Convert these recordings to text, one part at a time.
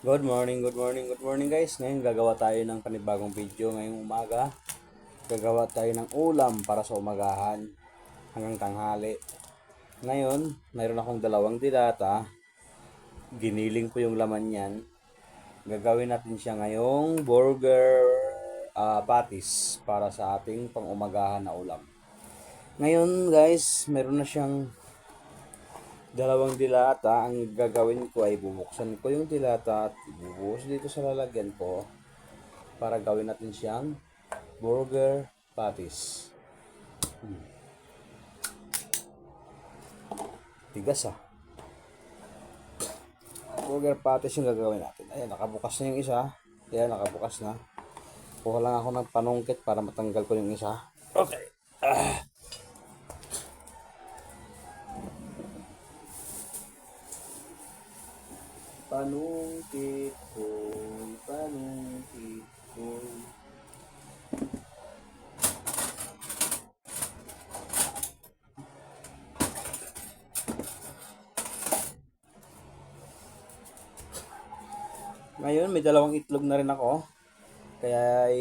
Good morning, good morning guys. Ngayon gagawa tayo ng panibagong video ngayong umaga. Gagawa tayo ng ulam para sa umagahan hanggang tanghali. Ngayon, mayroon akong dalawang dilata. Giniling ko yung laman niyan. Gagawin natin siya ngayong burger patties para sa ating pang-umagahan na ulam. Ngayon guys, meron na siyang dalawang dilata. Ang gagawin ko ay bubuksan ko yung dilata at ibubuhos dito sa lalagyan ko para gawin natin siyang burger patties. Tigas ah. Burger patties yung gagawin natin. Ayan, nakabukas na yung isa. Ayan, nakabukas na. Kuha lang ako ng panungkit para matanggal ko yung isa. Okay. Panungkit ko, panungkit ko. Ngayon, may dalawang itlog na rin ako. Kaya ay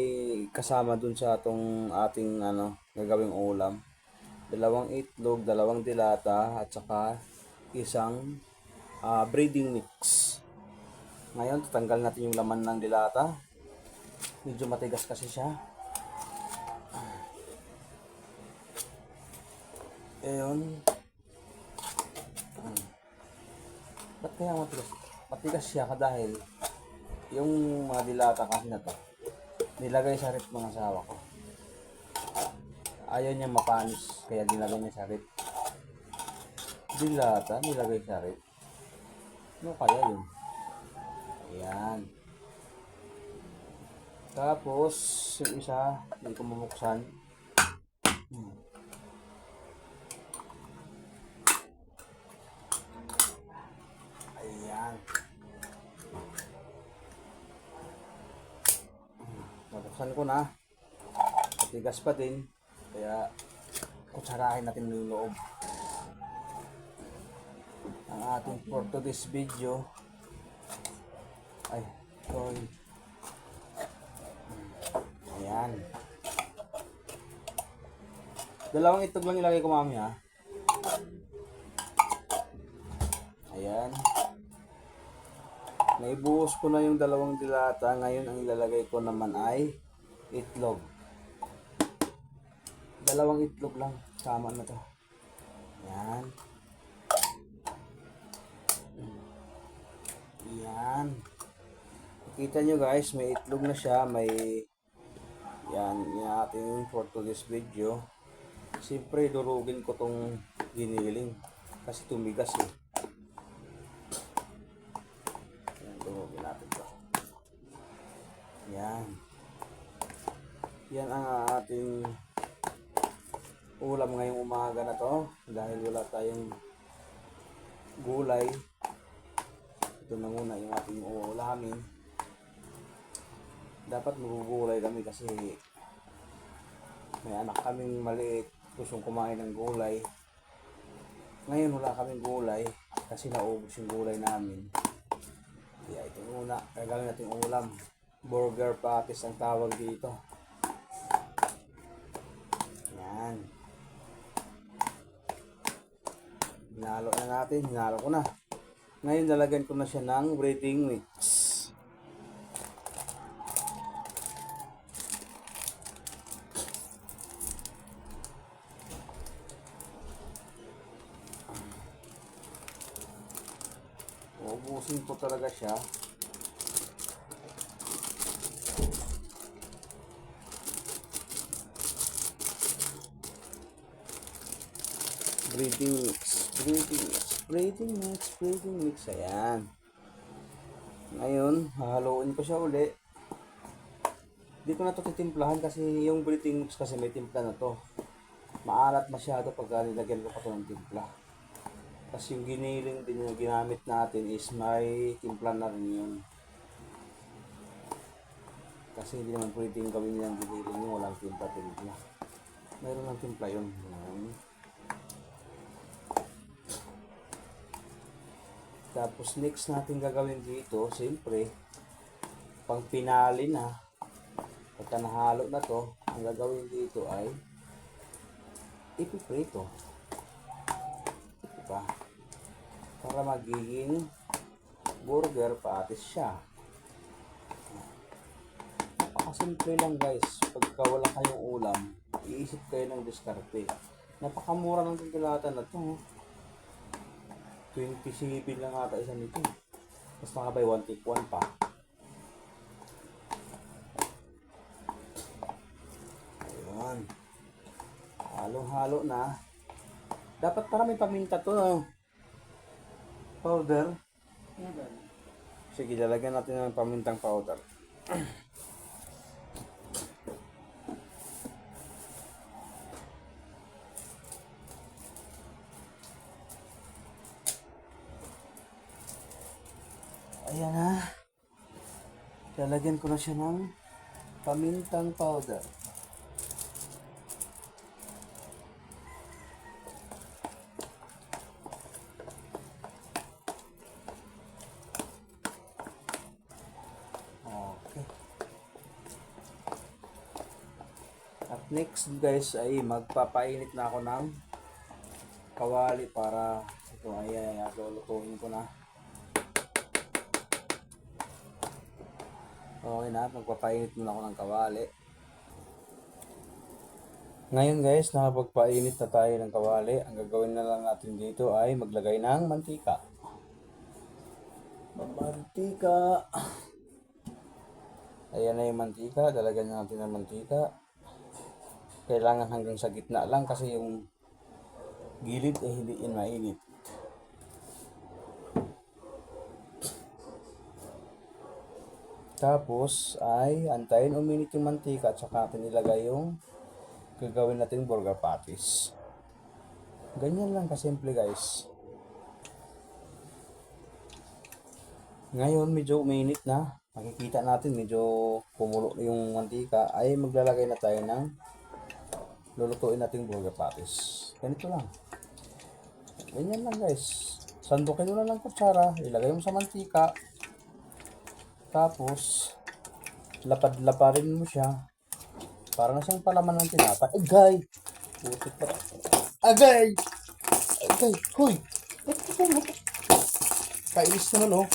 kasama dun sa atong ating gagawing ulam. Dalawang itlog, dalawang dilata, at saka isang breading mix. Ngayon, tatanggal natin yung laman ng dilata. Medyo matigas kasi siya. Ayun. Ba't kaya matigas? Matigas siya dahil yung mga dilata kasi na to, nilagay sa rep ng asawa ko. Ayaw niya mapanis, kaya nilagay niya sa rep. Dilata, nilagay sa rep. Ano kaya yun? Ayan. Tapos, yung isa, hindi ko mabuksan. Ayan. Nabuksan ko na. Matigas pa din. Kaya, kutsarahin natin yung loob. Ang ating for today's video ay sorry. Ayan. Dalawang itlog lang ilagay ko mami ha. Ayan. Naibuhos ko na yung dalawang dilata. Ngayon ang ilalagay ko naman ay itlog. Dalawang itlog lang. Sama na to. Ayan. Ayan. Kita nyo guys, may itlog na siya. May yan ating for today's video. Siyempre, durugin ko tong giniling. Kasi tumigas eh. Yan, durugin natin to. Yan. Yan ang ating ulam ngayong umaga na to. Dahil wala tayong gulay. Ito na muna yung ating uulamin. Dapat magugulay kami kasi may anak kaming maliit. Gustong kumain ng gulay. Ngayon wala kaming gulay kasi naubos yung gulay namin. Kaya ito muna, gagawin natin ulam. Burger patties ang tawag dito. Yan. Hinalo na natin, hinalo ko na. Ngayon lalagyan ko na siya ng breading mix. Ubusin ko talaga siya. Breading mix, breading mix, breading mix, breading mix. Ayan. Ngayon, hahaluin ko siya uli. Hindi ko na ito titimplahan kasi yung breading mix kasi may timpla na to. Maalat masyado pag nilagyan ko pa ito ng timpla. Kasi yung giniling din na ginamit natin is may timpla na rin yun. Kasi hindi naman pwedeng gawin yung giniling yung walang timpla. Mayroon ng timpla yun. Tapos next natin gagawin dito, siyempre, pang pinali na, pagka nahalo na to, ang gagawin dito ay ipiprito. Diba? Para magiging burger patis siya. Napakasimple lang guys. Pagka wala kayong ulam, iisip kayo ng diskarte. Napakamura ng tigilatan na to. 27 lang ata isa nito. Mas nakabay 1 take 1 pa. Ayun. Halo-halo na. Dapat para may paminta to. No? Powder. Sige, lalagyan natin ng pamintang powder. Ayan na. Lalagyan ko na siya ng pamintang powder. Okay. At next guys ay magpapainit na ako ng kawali para ito ay lulutuin ko na. Okay na, magpapainit muna ako ng kawali. Ngayon guys, nakapagpainit na tayo ng kawali. Ang gagawin na lang natin dito ay maglagay ng mantika. Mantika. Ayan na yung mantika. Dalagyan natin ng mantika. Kailangan hanggang sa gitna lang kasi yung gilid ay hindi yan mainit. Tapos ay antayin uminit yung mantika at saka natin ilagay yung gagawin nating burger patties. Ganyan lang kasimple guys. Ngayon medyo uminit na. Makikita natin medyo kumulo yung mantika ay maglalagay na tayo ng lulutuin nating burger patties. Ganito lang. Ganyan lang guys. Sandukin mo na lang kutsara, ilagay mo sa mantika. Tapos, lapad-laparin mo siya. Para na siyang palaman ng tinapa. Agay! Putik pa. Agay! Agay! Huy! Kainis naman oh.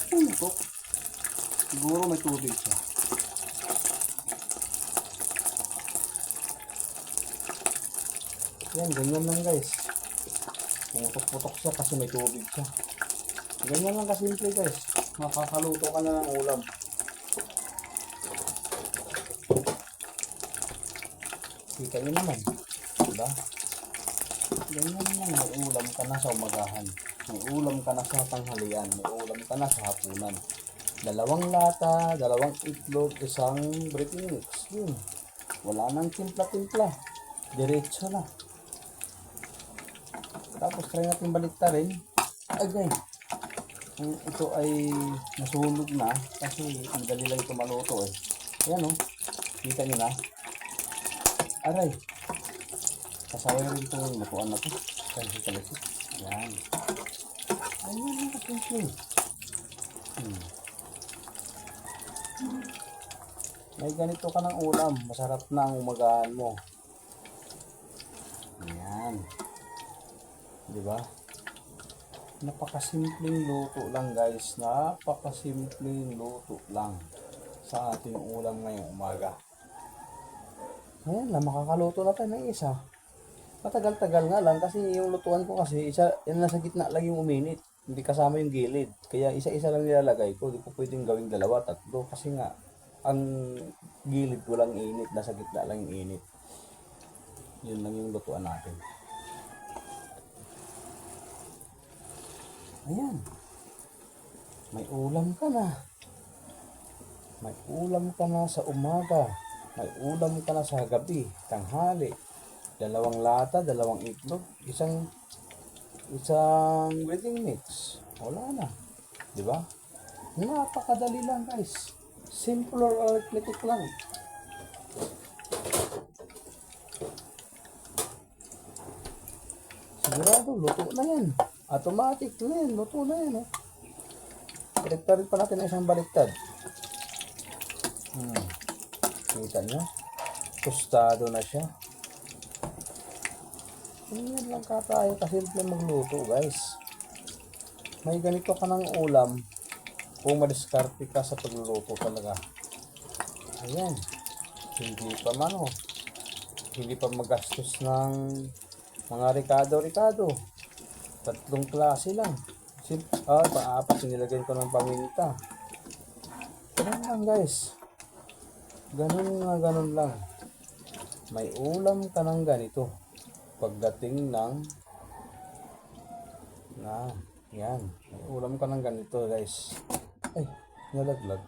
Ano ito? Siguro may tubig siya. Yan, ganyan lang guys. Pumutok-putok siya kasi may tubig siya. Ganyan lang kasimple guys. Makakaluto ka na ng ulam. Kita nyo naman. Diba? Ganyan lang. May ulam ka na sa umagahan. May ulam ka na sa tanghalian. May ulam ka na sa hapunan. 2 lata, 2 itlog, 1 breading mix. Yun. Wala nang timpla-timpla. Diretso na. Tapos try natin baliktarin. Agay. Ito ay nasunog na kasi ang dali lang ito maluto eh. Ayan o. Kita nyo na. Aray. Kasaway rin itong lutuan na ito. Kalisi-kalisi. Ayan. Ayan ang kasimple. May ganito ka ng ulam. Masarap na ang umagahan mo. Ayan. Diba? Napakasimpleng luto lang guys. Napakasimpleng luto lang sa ating ulam ngayong umaga. Ayan lang, makakaluto na tayo ng isa. Matagal-tagal nga lang kasi yung lutuan ko kasi isa, yan nasa gitna lang yung uminit. Hindi kasama yung gilid. Kaya isa-isa lang nilalagay ko. Hindi ko pwedeng gawing 2, 3 kasi nga ang gilid ko lang init. Nasa gitna lang yung init. Yun lang yung lutuan natin. Ayan. May ulam ka na. May ulam ka na sa umaga. May ulam ka na sa gabi, tanghali. 2 lata, 2 itlog, isang breading mix. Wala na. Diba? Napakadali lang guys. Simple or arithmetic lang. Sigurado, luto na yan. Automatic na yan, luto na yan. Baliktad pa natin ang isang baliktad. Kita nyo? Tostado na siya. Ganyan lang ka tayo kasimple magluto guys. May ganito ka ng ulam kung madiskarte ka sa pagluluto talaga. Ayan. Hindi pa hindi pa magastos ng mga ricado. Tatlong klase lang. Paapat sinilagyan ko ng paminta. Ganun lang guys. Ganun lang. May ulam ka ng ganito. Pagdating ng yan. May ulam ka ng ganito guys. Ay, nalaglag.